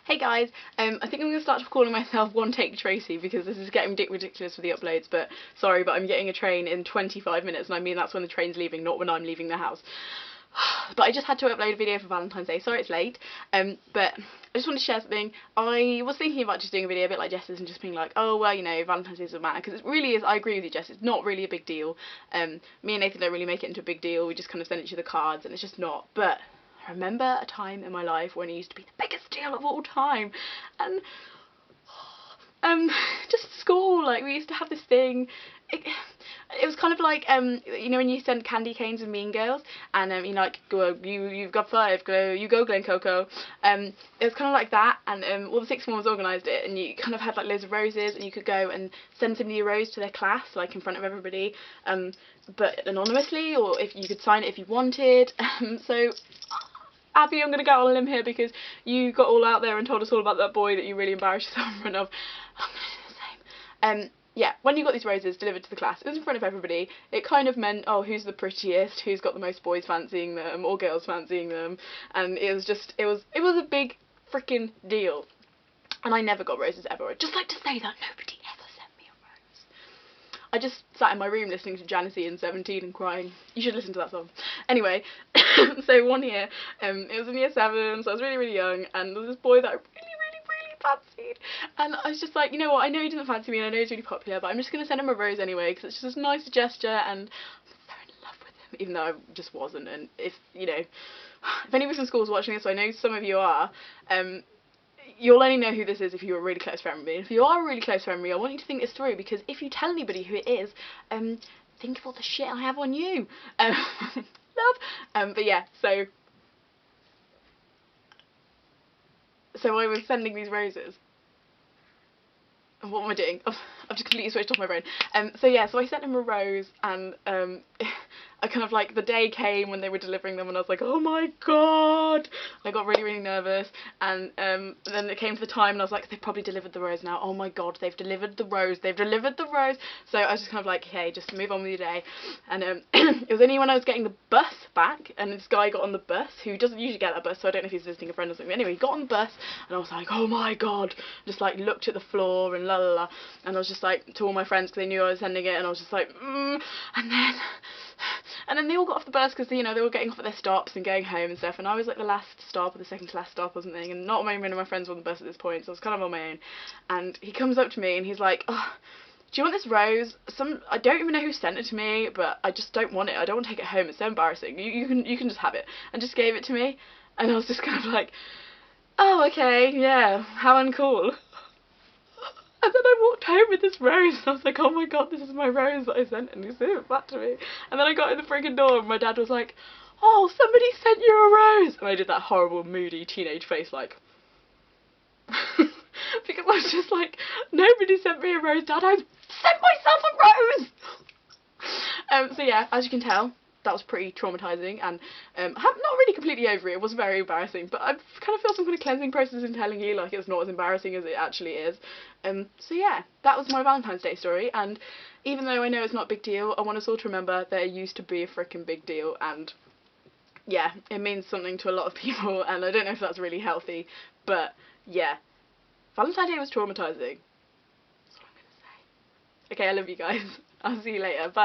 Hey guys, I think I'm going to start calling myself One Take Tracy because this is getting ridiculous for the uploads, but sorry, but I'm getting a train in 25 minutes, and I mean that's when the train's leaving, not when I'm leaving the house. But I just had to upload a video for Valentine's Day, sorry it's late, but I just wanted to share something. I was thinking about just doing a video a bit like Jess's and just being like, oh well, you know, Valentine's Day doesn't matter, because it really is. I agree with you, Jess, it's not really a big deal. Me and Nathan don't really make it into a big deal, we just kind of send each other cards, and it's just not. But I remember a time in my life when it used to be the biggest deal of all time, and just school, like we used to have this thing. It was kind of like you know when you send candy canes and Mean Girls, and you know, like you've got 5, you go Glen Coco. It was kind of like that, and all the sixth forms organised it, and you kind of had like loads of roses, and you could go and send somebody a rose to their class, like in front of everybody, but anonymously, or if you could sign it if you wanted. So Abby, I'm going to go on a limb here because you got all out there and told us all about that boy that you really embarrassed yourself in front of. I'm going to do the same. Yeah, when you got these roses delivered to the class, it was in front of everybody. It kind of meant, oh, who's the prettiest, who's got the most boys fancying them, or girls fancying them, and it was a big freaking deal. And I never got roses ever. I'd just like to say that nobody ever sent me a rose. I just sat in my room listening to Janissie and 17 and crying. You should listen to that song. Anyway, so one year, it was in year 7, so I was really, really young, and there was this boy that I really fancied, and I was just like, you know what, I know he doesn't fancy me and I know he's really popular, but I'm just going to send him a rose anyway because it's just a nice gesture, and I'm so in love with him, even though I just wasn't. And if, you know, if anybody from school is watching this, I know some of you are, you'll only know who this is if you're a really close friend with me. If you are a really close friend with me, I want you to think this through, because if you tell anybody who it is, think of all the shit I have on you. Love. But yeah, so I was sending these roses. What am I doing? Oh, I've just completely switched off my brain. So yeah, so I sent him a rose, and I kind of like, the day came when they were delivering them, and I was like, oh my god! I got really, really nervous, and then it came to the time, and I was like, they've probably delivered the rose now. Oh my god, they've delivered the rose! They've delivered the rose! So I was just kind of like, hey, just move on with your day. And it was only when I was getting the bus back, and this guy got on the bus, who doesn't usually get that bus, so I don't know if he's visiting a friend or something. Anyway, he got on the bus, and I was like, oh my god! Just like looked at the floor and la la la, and I was just like, to all my friends, because they knew I was sending it, and I was just like, and then they all got off the bus because, you know, they were getting off at their stops and going home and stuff, and I was like the last stop or the second to last stop or something, and not many of my friends were on the bus at this point, so I was kind of on my own. And he comes up to me and he's like, oh, do you want this rose? I don't even know who sent it to me, but I just don't want it. I don't want to take it home. It's so embarrassing. You can just have it. And just gave it to me, and I was just kind of like, oh, okay, yeah, how uncool. And then I walked home with this rose, and I was like, oh my god, this is my rose that I sent, and he sent it back to me. And then I got in the friggin' door, and my dad was like, oh, somebody sent you a rose! And I did that horrible, moody teenage face, like, because I was just like, nobody sent me a rose, Dad, I sent myself a rose! So yeah, as you can tell, that was pretty traumatising, and I'm not really completely over it. It was very embarrassing, but I kind of feel some kind of cleansing process in telling you, like, it's not as embarrassing as it actually is. So yeah, that was my Valentine's Day story, and even though I know it's not a big deal, I want us all to remember that it used to be a freaking big deal, and yeah, it means something to a lot of people, and I don't know if that's really healthy, but yeah, Valentine's Day was traumatising. That's what I'm gonna say. Okay, I love you guys. I'll see you later. Bye.